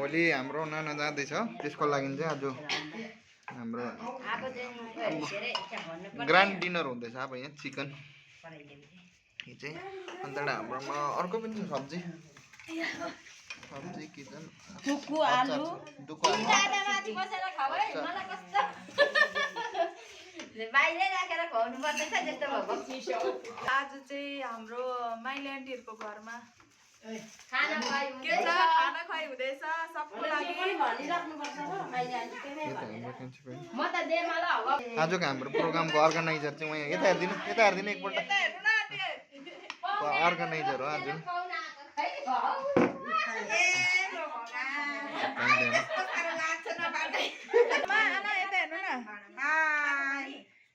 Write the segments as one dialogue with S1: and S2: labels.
S1: भोलि हाम्रो नाना जाँदैछ त्यसको लागि चाहिँ आज हाम्रो ग्रान्ड डिनर हुँदैछ अब यहाँ चिकन चाहिँ अन्त हाम्रोमा अर्को पनि छ सब्जी किचन
S2: डुकु आलु बाहिरै राखेर खुवाउनु पर्दैछ जस्तो भएको
S3: आज चाहिँ हाम्रो माइल्यान्डीहरूको घरमा
S2: खाना खुवाइ
S3: हुँदैछ सबको लागि
S2: म त देमाला हो
S1: आजको हाम्रो प्रोग्रामको अर्गनाइजर चाहिँ उहाँ यता हेरिदिनु एकपल्ट अर्गनाइजर हो आज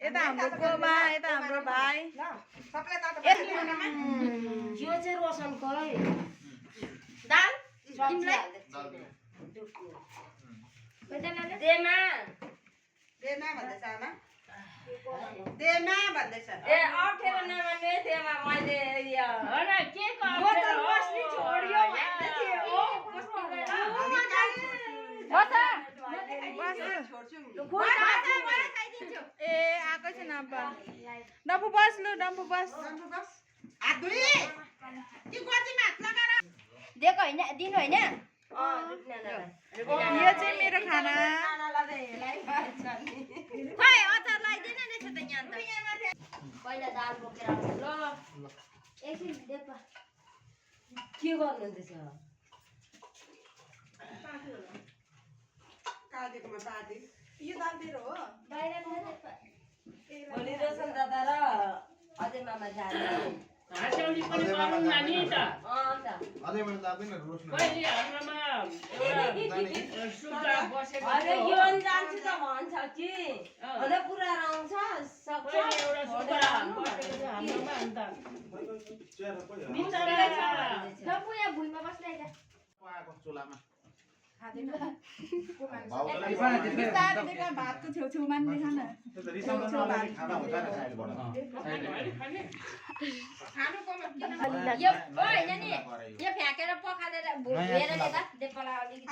S3: यता हाम्रो गोमा यता हाम्रो भाइ
S2: यो चाहिँ रोशनको दाल देमा
S3: भन्दैछ
S2: ए अप्ठ्यारो नमान्ने देमा मैले के छोड्यो
S3: ए आएको छ डम्फु बस लु डम्फु बस
S2: दिएको होइन दिनु होइन
S3: यो चाहिँ मेरो खाना
S2: खै अचार लगाइदिएन रहेछ त यहाँ त पहिला दाल बोकेर आउँछ ल एकछिन देख के गर्नुहुँदैछ
S3: यो दाल मेरो हो
S2: भोलि रोशन दादा र अजय मामा जाने
S4: हाटौली पनि पाउनु नानी त
S1: अझै मैले दाबिन रोस्नु
S4: पहिले हाम्रोमा एउटा सुगा बसेको
S2: अरे
S4: थियो
S2: यो जान्छु त भन्छ कि अनि पुरा आउँछ सक्छ
S4: पहिले एउटा सुगा बसेको थियो हाम्रोमा अन्त बिचरा
S2: डम्बु यहाँ भुइँमा बस्दै
S1: चुलामा
S3: भातको छेउछेउमा नि देखा न
S2: यो होइन नि यो फ्याँकेर पखालेर भुएर ल्यादा देपला अलिकति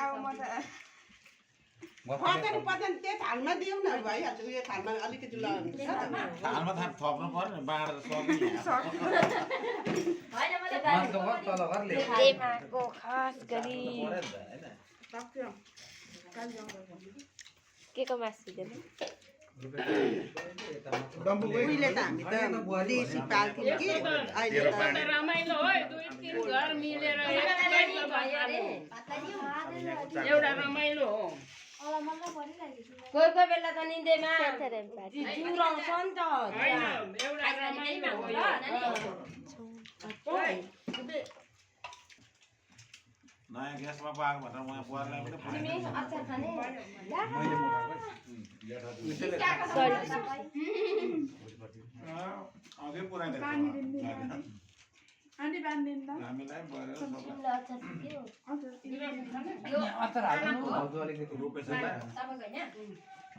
S5: त्यो थालमा दिउँ न भइहाल्छ यो थालमा अलिकति
S6: थालमा थप्नु पर्ने बाँडेर
S2: देमाको खास गरी के को मासु दिदैन
S5: उहिले त हामी त देशी पाल्थ्यौँ कि अहिले त
S4: रमाइलो हो दुई तीन घर मिलेर एउटा रमाइलो हो
S2: कोही कोही बेला त निन्दैमा जुराउँछ नि त
S4: एउटा रमाइलो हो
S6: नयाँ ग्यासमा पाएको भनेर उहाँ बुहारीलाई पनि
S2: अचार खाने
S6: अघि पुऱ्याइदिएको
S3: आन्टी बाँधिदिनु त
S6: हामीलाई भयो रोपेछ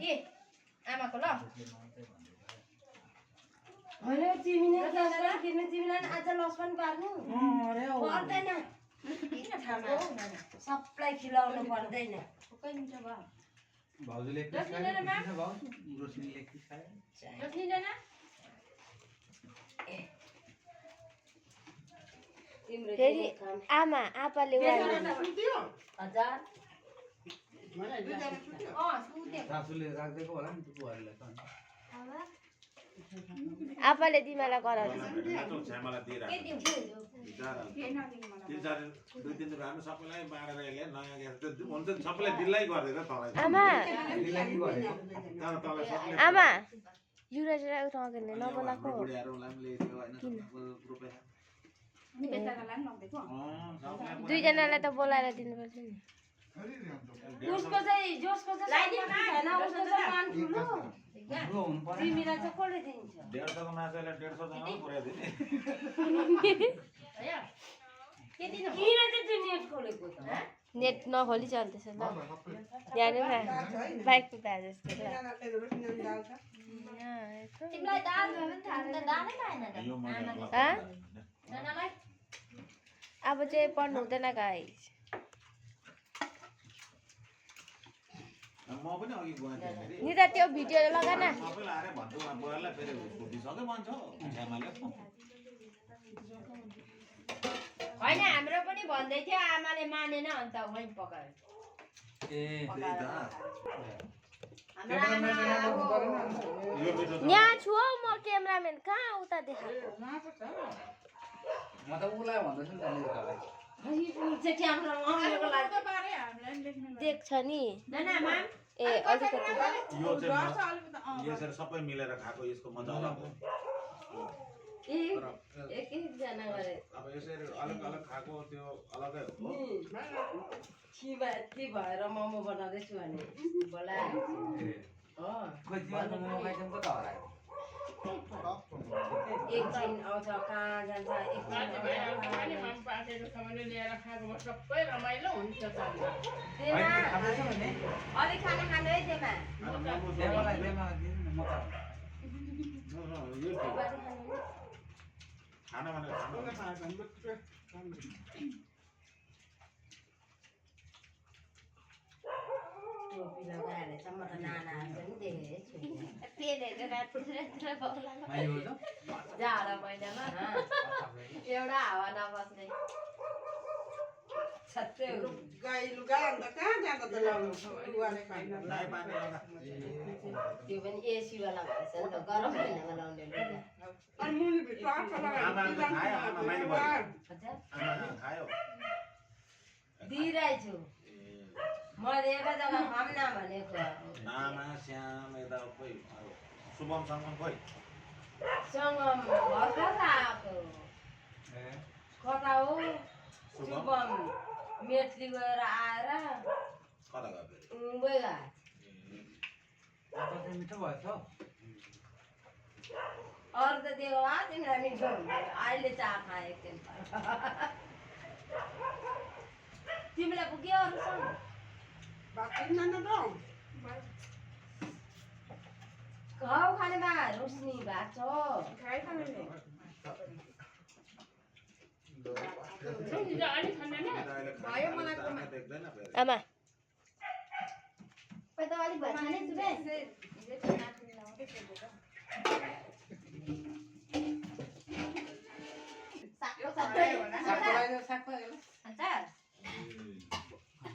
S2: ए आमाको ल होइन तिमीलाई आज लस पनि पार्नु पर्दैन सबलाई खिलाउनु पर्दैन
S7: फेरि आमा आपाले
S2: हजार
S7: आपाले तिमीलाई गराउँछ
S6: दुई तिन हामी सबैलाई बाँडेर यसले नयाँ ग्यास हुन्छ सबैलाई दिल्लाई गरेर तँलाई
S7: आमा
S6: तँलाई सबैले
S7: आमा युरा उठाउने नबोलाको दुईजनालाई त बोलाएर दिनुपर्छ नि
S2: उसको चाहिँ जोसको चाहिँ छैन उसको चाहिँ मन ठुलो तिमीलाई चाहिँ कसले दिन्छ
S6: 150 को माछाले 150 जना पुर्याइदिने
S2: किन चाहिँ त्यो नेट खोलेको त
S7: नेट नखोली चल्दैछ ल यहाँ बाइक कुदाए जस्तो
S2: तिमीलाई दाल पनि थाल्दैन दालै खाएन त
S7: अब चाहिँ पढ्नु हुँदैन गाइस
S6: म पनि अघि गएँ फेरि
S7: निता त्यो भिडियो लगा न
S6: सबैलाई आएर भन्छु बुवालाई फेरि सुटिसक्यो भन्छ श्यामाले
S2: होइन हाम्रो पनि भन्दै थियो आमाले मानेन अन्त वहीँ पकायो
S7: यहाँ छु हौ म क्यामेराम्यान कहाँ उता देखाएको
S8: म त उसलाई भन्दैछु नि त नितालाई
S7: देख्छ नि
S2: नाना माम
S7: ए अलिकति
S6: यो चाहिँ यसरी सबै मिलेर खाएको यसको मजा अलग हो
S2: एकजना गरे
S6: अब यसरी अलग अलग खाएको त्यो अलगै हो
S2: के भएर मोमो बनाउँदैछु भने बोलायो
S8: खोइ तिमीहरूको मोमो खाइसक्नु त हरायो
S2: एकछिन आउँछ कहाँ जान्छ
S4: साथीभाइहरू पनि पाकेको छ भने ल्याएर खाएको भए सबै रमाइलो हुन्छ त
S8: खाँदैछ भने
S2: अलिक खाना खानु है त्यसमा
S8: मलाई दिनु न म त
S6: खाना भनेर
S2: टोपी लगाएर चाहिँ म त नानाहरू पनि देखेको छु
S7: पेनहरू रातो
S2: जाडो महिनामा एउटा हावा नबस्ने छत्तै
S5: गाई लुगा अन्त कहाँ जाँदा त लाउनु लुगाले खाइन
S2: त्यो पनि एसीवाला भएछ नि त गरम महिनामा लाउने लुगा
S5: अनि मुनिभित्र आँखा
S6: खायो
S2: दिइरहेछु मैले एउटा जग्गा खाऊँ न भनेको
S6: आमा श्याम यता खोइ शुभम सङ्गम खोइ
S2: सङ्गम भर्खर आएको कता हो शुभम मेटली गएर आएर
S6: कता गयो फेरि
S2: मुम्बई गयो
S8: मिठो भएछ
S2: अरू त त्यो तिमीलाई मिठो हुन्थ्यो अहिले चाह खाएँ एकछिन तिमीलाई पुग्यो अरू सँग घाउ खाने बा रोशनी भएको
S4: अलिक खाँदैन
S6: देख्दैन फेरि
S7: आमा
S2: त अलिक भएछ नि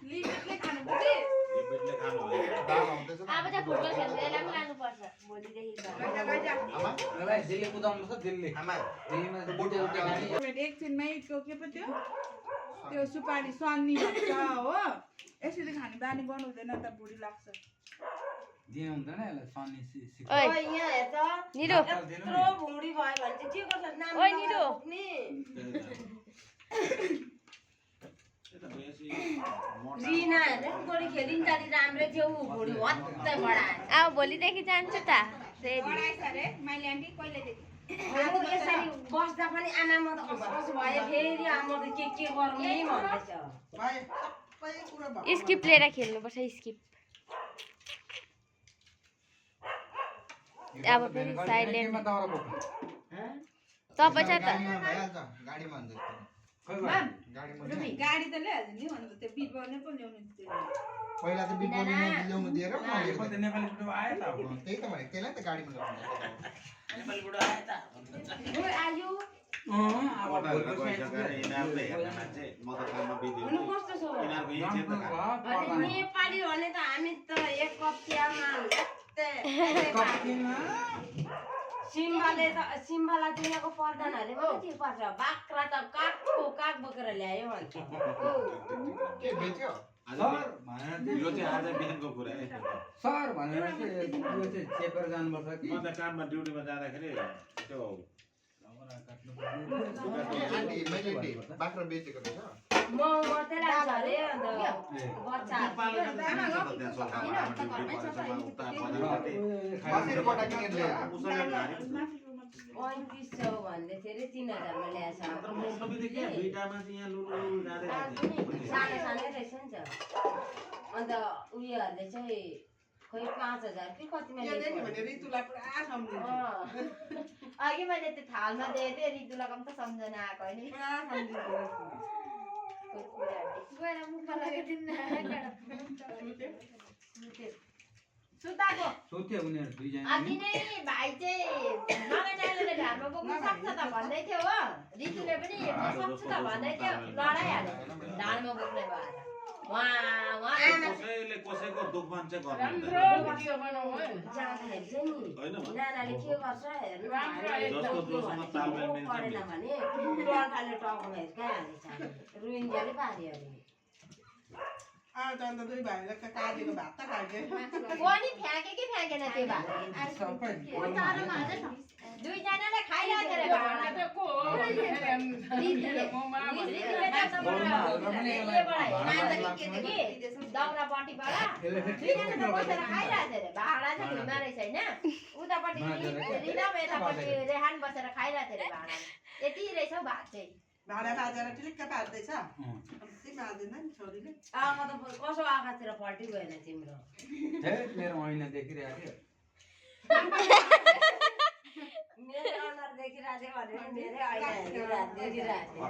S3: लिमिटले खानु पर्यो
S6: लिमिटले खानु हो
S7: अब त फुटबल खेल्नु यसलाई पनि लानुपर्छ भोलिदेखि
S8: मलाई दिल्ली कुदाउनु छ दिल्ली दिल्लीमा दुईटा खाने
S3: एकछिनमै त्यो के पो त्यो सुपारी सन्नी भन्छ हो यसरी खाने बानी बनाउँदैन त बुढी लाग्छ
S8: दिनु हुँदैन यसलाई सन्नी
S7: ओइ
S2: यहाँ हेर्छ
S7: निरो
S2: यत्रो भुँडी भयो भने चाहिँ के गर्छ नाम
S7: ओइ निरो
S2: रिना हेर्नु गोरी खेलिन्छ नि राम्रै थियो ऊ भुँडी हत्तै बढायो
S7: अब भोलिदेखि जान्छु त
S2: यसरी बस्दा पनि आमा म त कसो भयो फेरि आमा त के गरौँ नि भन्दैछ
S7: स्किप लिएर खेल्नुपर्छ स्किप अब फेरि साइलेन्ट तपाईँ छ त
S3: गाडी त ल्याइहाल्छ नि अन्त त्यो बिटबाउने पो ल्याउनु दिँदैन
S1: पहिला त बिटबोर्ड ल्याउनु दिएर
S8: नेपाली बुढो आयो त
S1: त्यही त भने त्यसलाई त गाडीमा ल्याउनु
S8: नेपाली बुढो आयो त
S2: आयो नेपाली भने त हामी त एक कप चियामा सिम्बालाई दुनियाँको प्रधानहरूले पनि के पर्छ बाख्रा त काग बोकेर ल्यायो भन्छ
S1: के बेच्यो
S6: यो चाहिँ आज बिहानको कुरा है
S8: सर भनेर चाहिँ यो चाहिँ चेपेर जानुपर्छ कि
S6: म त काममा ड्युटीमा जाँदाखेरि त्यो
S1: बाख्रा बेचेको रहेछ
S2: म मात्रै लाग्छ अरे अन्त
S1: कसरी गोटा किनेर ल्यायो
S2: 3500 भन्दै थियो अरे 3000 मा ल्याएछ सानो सानै रहेछ नि त अन्त उयोहरूले चाहिँ खोइ 5000 कि कतिमा अघि मैले त्यो थालमा दिएँ थिएँ ऋतुलाई कम त सम्झना आएको होइन
S8: थियो उनीहरू दुईजना
S2: अघि नै भाइ चाहिँ नगेटाले ढाडमा बोक्नु सक्छ त भन्दै थियो हो रितुले पनि सक्छु त भन्दै थियो लडाइहाल्यो ढाडमा बोक्ने भएर
S6: कसैले कसैको दुखमान चाहिँ गर्नु
S4: राम्रो भिडियो बनाऊ है
S2: जाँदाखेरि चाहिँ
S6: होइन
S2: नि नानाले के गर्छ हेर्नु
S6: जसको जोसँग तालमेल मिल्छ
S2: परेन भने टर्काले टाउकोमा हिर्काइहालेछ रुइन्जेलै पारियो अरे
S5: अन्त दुई भाइले काटेको भात त खाइदियो
S2: पनि फ्याँके कि फ्याँकेन त्यो भात दुईजनाले खाइरहेको रे भात
S4: को
S2: दाउरापट्टिबाट दुईजना त बसेर खाइरहेको रे भाडा चाहिँ धुमा रहेछ होइन उतापट्टि रिनाम यतापट्टि रेहान बसेर खाइरहेको रे भाडा यति रहेछ हौ भात चाहिँ
S5: भाडा बाजेर टिलिक्क पार्दैछ मार्दैन नि छोरीले
S2: म त कसो आकाशतिर पल्टी गएन तिम्रो
S8: मेरो ऐना देखिरहेको
S2: मेरो अनुहार देखिरहेको थियो भनेर धेरै ऐना देखिरहेको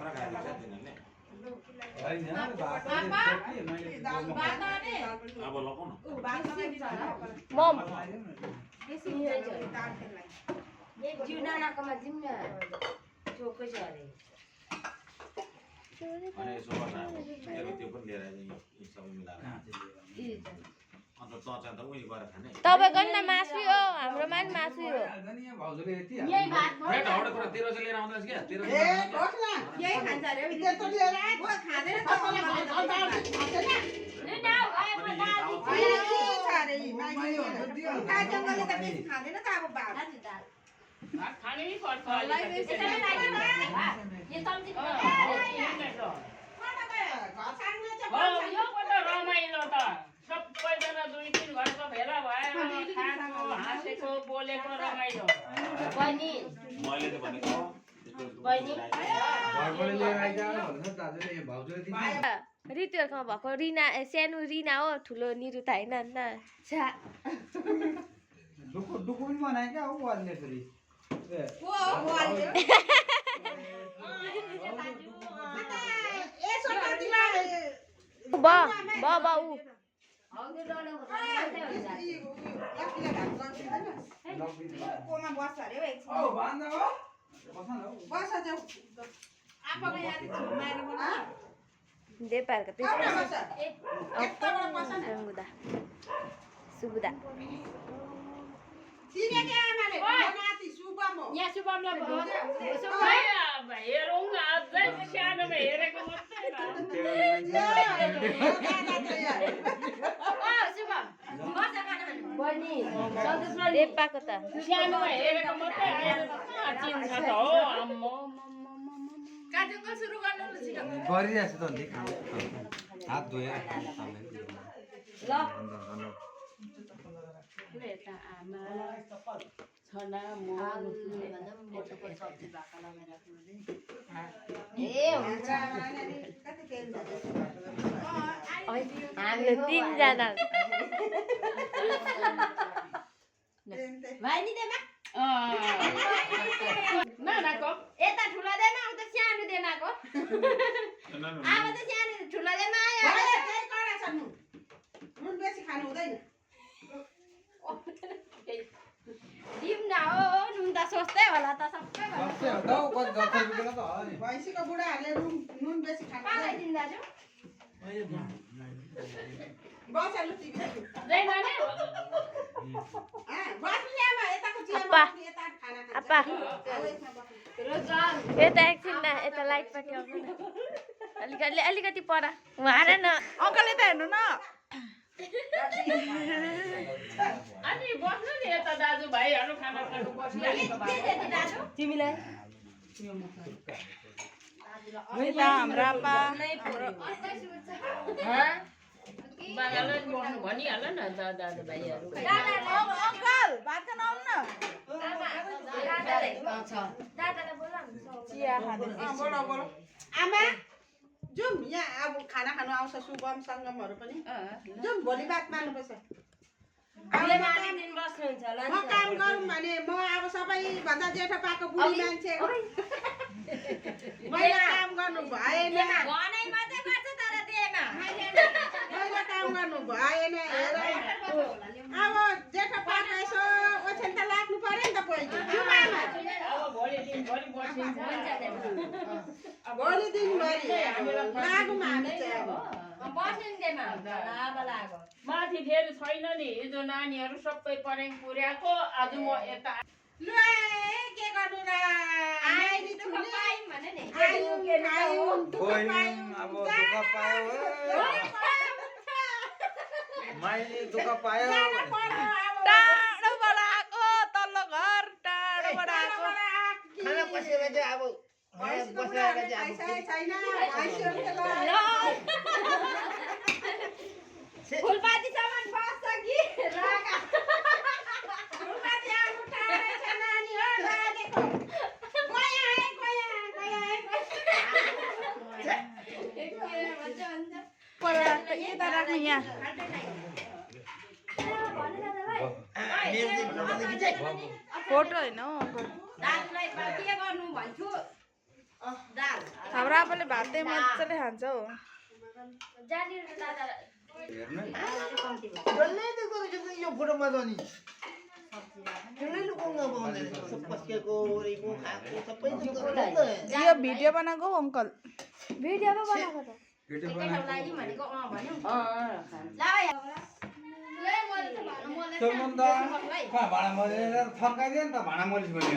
S6: अब लगाउन
S7: मम
S2: जिउ नानाकोमा जाउँ न चोकै छ अरे
S6: अनि यसो गर्दा मेरो त्यो पनि लिएर आइज यी सबै मिलाएर अन्त चचा त उही गरेर खाने
S7: तपाईँको नि त मासु हो हाम्रोमा नि मासु हो
S8: भाउजूले यति
S2: यही भात
S8: एउटा कुरा तेरो चाहिँ लिएर आउँदैछ क्या तेरो
S5: ए होस् न
S2: यही खान्छ अरे
S5: त्यस्तो लिएर आए
S2: ओ खाँदैन त खाँदैन त अब भात
S4: भात खानै पर्छ
S2: यो चम्ची
S4: यो पो त रमाइलो त सबैजना 2-3 घरको भेला भएर खाएको हाँसेको बोलेको रमाइलो
S2: बहिनी
S6: मैले त भनेको
S2: बहिनी
S8: घरबाट लिएर आइज भन्नु दाजुले यहाँ भाउजूले दिन्छ
S7: ऋतुहरूकोमा भएको रिना सानो रिना हो ठुलो निरुता होइन नि त छ्या
S8: डुकु पनि बनायो क्या हौ वालले फेरि
S3: कोमा बस्छ अरे हौ एकछिन बस्छ जाऊ आफूको यहाँ छुमाएर बोला
S7: नेपालको सुबुदा सुबुदा
S5: चिनेको आमाले नाति शुभम हो
S2: यहाँ शुभमलाई
S4: हेरौँ न अझै सानोमा हेरेको मात्रै
S7: नेपालको त
S4: सानोमा हेरेको मात्रै चिन्छ त हो
S3: काजुको सुरु गर्नु ल छिटो
S8: गरिरहेछ त अन्त हात धोएर
S7: हामी 3 जना
S2: भाइनी देमा
S4: नानाको
S2: यता ठुलो देमा उता सानो देमाको अब त सानो ठुलो देमा आयो
S5: त्यही कडा छ नुन बेसी खानु हुँदैन
S2: दिम न हो नुन त सस्तै होला त सबै
S5: भैँसीको बुढाहरूले नुन बेसी खानु
S2: पालाई दिन दाजु
S5: बस लु टिभी
S4: जय नानी
S5: बस्नु ल्यामा यताको चिया
S7: अपा
S5: यता खाना
S7: अपा
S2: रोजगार
S7: यता एकछिन न यता लाइटपट्टि आउनु न अलिकति पर उहाँ न
S3: अङ्कल यता हेर्नु न
S4: अनि बस्नु नि यता दाजुभाइहरू खाना खानु बसिरहेको
S2: दाजु
S7: तिमीलाई
S3: हाम्रो अपा
S4: बाबालाई बस्नु भनिहाल न दाजुभाइहरू
S3: अङ्कल भात खान आउनु न
S2: दादालाई बोला
S3: चिया खाँदै
S5: बोलो बोलो आमा जाउँ यहाँ अब खाना खानु आउँछ शुभम सङ्गमहरू पनि जाउँ भोलि बात मार्नुपर्छ
S2: बस्नुहुन्छ
S5: म काम गरौँ भने म अब सबैभन्दा जेठो पाएको बुढी मान्छे हो मैले काम गर्नु भएन
S2: भनाइ मात्रै गर्छ तर देमा
S5: मैले काम गर्नु भएन हेर अब जेठो पाएको यसो भोलि दिनभरि लागौँ हामी चाहिँ अब
S4: माथि फेरि छैन नि हिजो नानीहरू सबै पर्याङ पुर्याएको आज म यता
S5: ल के गर्नु र आइली ठुली
S8: अब दुःख पायो मैले दुःख पायो
S3: टाढोबाट आएको तल्लो घर टाढोबाट आएको
S1: खाना पसेर चाहिँ अब बसेर चाहिँ
S2: फुलपाती सामान बस्छ कि फुलपाती आउनु टाढै छ नानी हो लागेको
S3: यता राख्नु यहाँ फोटो होइन हौ अङ्कल
S2: दाजुलाई के गर्नु भन्छु दाल
S3: हाम्रो आपाले भातै मजाले खान्छ हौ
S1: डल्लै त्यो गरेको यो फोटोमा त नि डल्लै लुकाउनु अब पस्केको ओरेको खाएको सबै
S3: यो भिडियो बनाएको हौ अङ्कल
S7: भिडियो पो बनाएको त
S2: लागि भनेको भन्यो
S8: भाँडा मलेर फर्काइदियो नि त भाँडा मलिस भने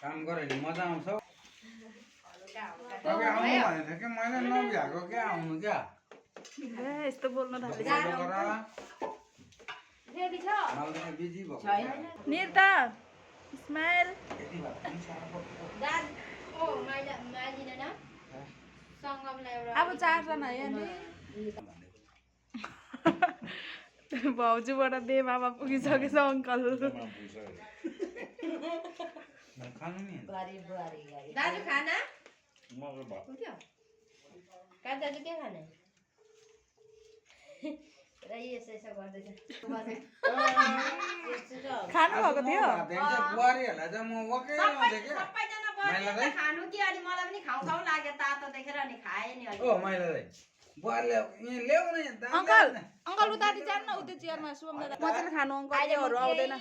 S8: काम गऱ्यो भने मजा आउँछ तपाईँ आउनु भनेको थियो कि मैले नभ्याएको क्या आउनु क्या
S3: यस्तो बोल्न थाले
S8: बिजी भएको
S3: निर्ता स्माइल अब 4 जना आयो नि भाउजूबाट दे मामा पुगिसकेछ अङ्कल
S8: खानु नि
S2: दाजु खाना का दाजु के खाने र यसो गर्दैछ
S3: खानु भएको थियो
S8: बुहारीहरूलाई चाहिँ म वकै आउँथेँ क्या
S2: सबैजना खानु कि अनि मलाई पनि खाउ खाउ लाग्यो तातो देखेर अनि खाएँ नि
S8: ओ मैले दाइ बुहारीले यहाँ ल्याउ न
S3: अङ्कल अङ्कल उतारि जान्न उ त्यो चेयरमा सुम दादा मजाले खानु अङ्कलहरू आउँदैन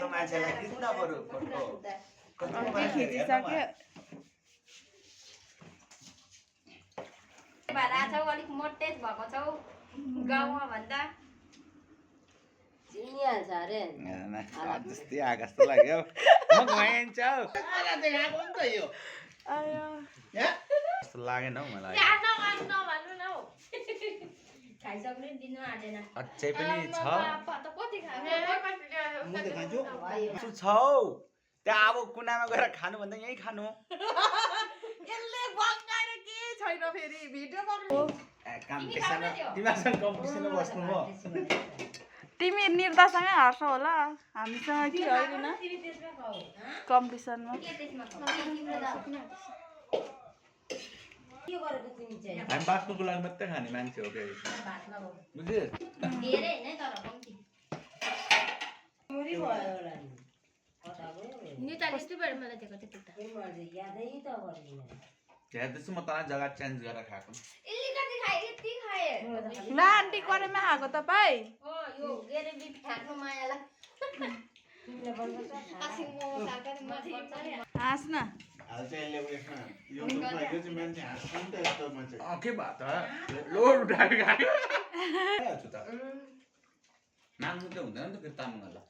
S1: मान्छेलाई खिच्न बरु फोटो
S3: खिचिसक्यो
S2: छौ अलिक मोटे भएको छौ गाउँमा भन्दा चिनिहाल्छ अरे
S1: जस्तै आएको जस्तो लाग्यो म घुमाइन्छ देखाएको नि त यो जस्तो लागेन हौ मलाई
S2: नभन्नु न हौ खाइसक्नु दिनु आँटेन
S1: अझै पनि छ
S2: कति
S1: म देखाउँछु छौ त्यहाँ अब कुनामा गएर खानु भन्दा यहीँ खानु
S3: यसले बगाएर के छैन फेरि भिडियो बनाउनु
S1: कम्पिटिसन तिमीसँग कम्पिटिसन बस्नु म
S3: तिमी निर्तासँगै हार्छौ होला हामीसँग के होइन कम्पिटिसनमा
S1: हामी बाँच्नुको लागि मात्रै खाने मान्छे हो फेरि बुझ्यो
S2: धेरै हैन तर कम्ती
S1: हेर्दैछु म तँलाई जग्गा चेन्ज गरेर खाएको
S3: ल आन्टी करेमा खाएको तपाईँ
S2: यो गेरे बिफ फ्याक्नु मायालाई
S3: हाँस न
S1: के भयो त लोड उठाएर खाएको माग्नु त हुँदैन नि त फेरि तामाङहरूलाई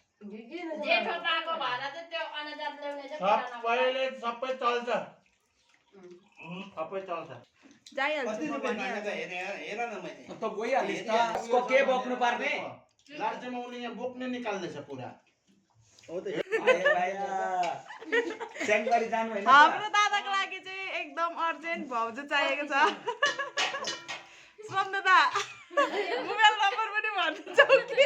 S2: जेठो पाको भाडा चाहिँ त्यो अनाजात ल्याउने चाहिँ
S1: सबैले सबै चल्छ सबै चल्छ
S3: जाइहाल्छु म
S1: त गइहालिस् त उसको के बोक्नु पर्ने
S6: राज्यमा उनी यहाँ बोक्ने निकाल्दैछ पुरा
S1: स्याङगरी जानु होइन
S3: हाम्रो दादाको लागि चाहिँ एकदम अर्जेन्ट भाउजू चाहिएको छ सोम दादा मोबाइल नम्बर पनि भन्नुहुन्छ कि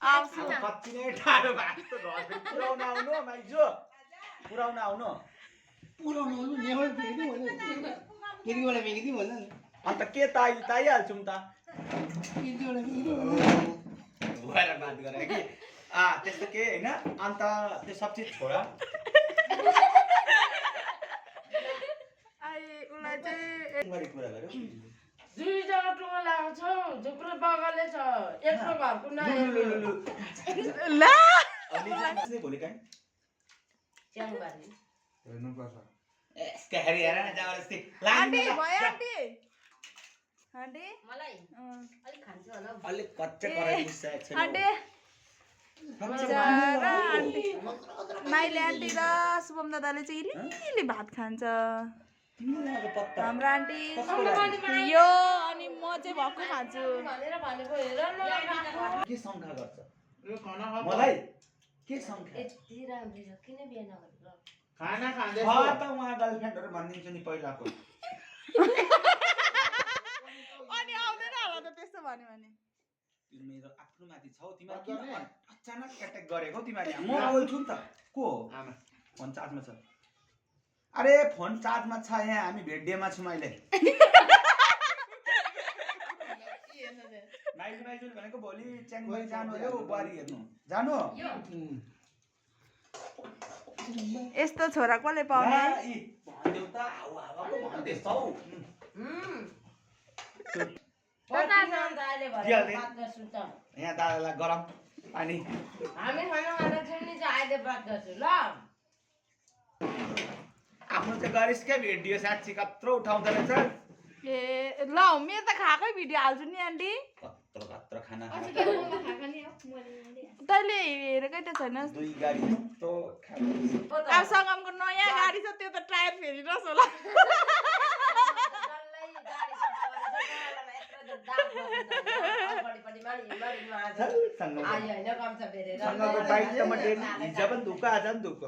S3: आउँछु
S1: कति नै टाढो भएको त घरदेखि पुऱ्याउन आउनु माइजू पुऱ्याउन आउनु अन्त के ताइहाल्छौँ त भएर बात गरे कि त्यस्तो के होइन अन्त त्यो सब चिज छोड
S3: उसलाई चाहिँ
S6: कुरा गर्यो
S4: दुई जग्गा टुङ्गो लगाएको छौ झुप्रो बगले छ एकको घरको नयाँ
S3: ल
S6: भोलि काहीँ
S2: च्याङबारी
S8: हेर्नुपर्छ
S6: यसका हेरी हेर न जबरजस्ती
S3: आन्टी भयो आन्टी आन्टी
S2: मलाई अलिक खान्छु होला हौ।
S6: अलिक कच्चे कराइदिन्छ एकछिन
S3: आन्टी बिचरा आन्टी माइले आन्टी र शुभम दादाले चाहिँ इलिली भात खान्छ
S6: तिमीहरूको पत्ता
S3: हाम्रो आन्टी यो अनि म चाहिँ भक्कु खान्छु
S2: भनेर भनेको हेर न
S6: के शङ्का गर्छ मलाई के शङ्का
S2: यति राम्रो छ किन बिहे नगरेको
S1: खाना
S6: छ
S1: खाँदैछु
S6: त उहाँ गर्लफ्रेन्डहरू भनिदिन्छु नि पहिलाको
S3: अनि आउँदैन होला त त्यस्तो भन्यो भने
S6: मेरो आफ्नो माथि छौ तिमीहरू किन अचानक एट्याक गरेको तिमीहरू म आउँछु नि त को हो
S1: आमा
S6: फोन चार्जमा छ अरे फोन चार्जमा छ यहाँ हामी भेट्डेमा छौँ अहिले माइजू माइजू भनेको भोलि च्याङबारी जानु अरे बुहारी हेर्नु जानु
S3: यस्तो छोरा कसले पाउने
S6: भनिदेऊ त हावाको भन्दैछौ
S2: बात गर्छु त
S6: यहाँ दादालाई गरम पानी
S2: हामी खाना खाँदा चाहिँ नि चाहिँ अहिले बात गर्छु ल
S6: आफ्नो चाहिँ गरिस् क्या भिडियो साँच्ची कत्रो उठाउँदो रहेछ
S3: ए ल मेरो त खाएकै भिडियो हाल्छु नि आन्टी
S6: कत्रो कत्रो खाना
S3: तैँले हेरेकै त छैनस्
S6: दुई गाडी जस्तो
S3: अब सगमको नयाँ गाडी छ त्यो त टायर फेरिनुहोस् होला
S1: सँगको बाइक त म डेली हिजो पनि धुको आज पनि धुको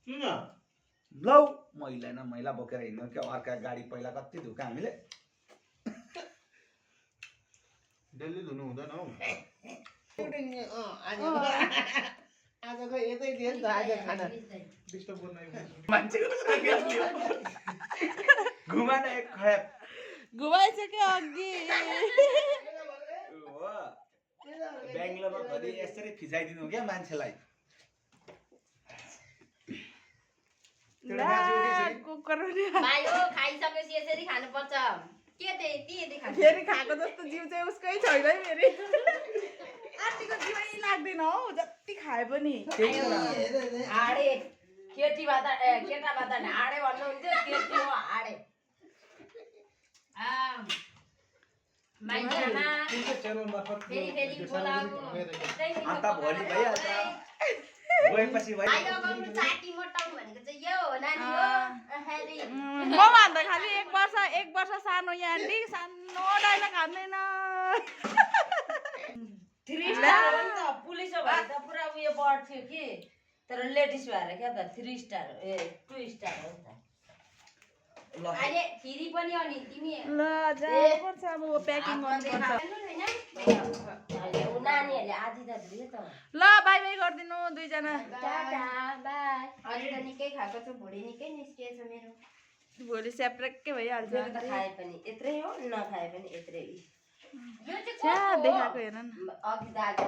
S6: किन लौ मैला न मैला बोकेर हिँड्नु क्या अर्का गाडी पहिला कति धुका हामीले
S1: डेली धुनु हुँदैन हौ आजको यतै दिए नि त आज खाना डिस्टर्ब गर्न
S6: मान्छेको घुमाएर एक खयाब
S3: घुमाइसक्यो अघि
S6: बेङ्गलोरमा घरि यसरी फिजाइदिनु क्या मान्छेलाई
S3: कुकर
S2: भाइ हो खाइसकेपछि यसरी खानुपर्छ के यति खानु
S3: फेरि खाएको जस्तो जिउ चाहिँ उसकै छैन है फेरि आन्टीको जिउै लाग्दैन हौ जति खाए पनि
S2: हाडे केटीबाट केटाबाट हाडे भन्नुहुन्थ्यो केटी हो हाडे माइतीमा फेरि बोलाउनु
S6: अन्त भोलि भइहाल्छ गएपछि
S2: आयो गर्नु चाटी मोटाउनु भनेको चाहिँ यो हो नानी हो हेरी
S3: म भन्दा खालि एक वर्ष सानो यहाँ आन्टी सानो डाइलग हान्दैन
S2: 3 स्टार हो नि त पुलिस हो भने त पुरा उयो बढ्थ्यो कि तर लेडिस भएर क्या त 3 स्टार हो 2 स्टार हो नि त अहिले फेरि पनि अनि तिमी
S3: ल जानुपर्छ अब प्याकिङ गर्नुपर्छ
S2: नानीहरूले आधी त धुयो त
S3: ल बाई बाई गरिदिनु दुईजना
S2: टाटा बाई अहिले त निकै खाएको छु भुँडी निकै निस्किएछ मेरो
S3: भोलि स्याप्रेक्कै भइहाल्छ
S2: मेरो त खाए पनि यत्रै हो नखाए पनि यत्रै
S3: देखाएको हेर न
S2: अघि दाजु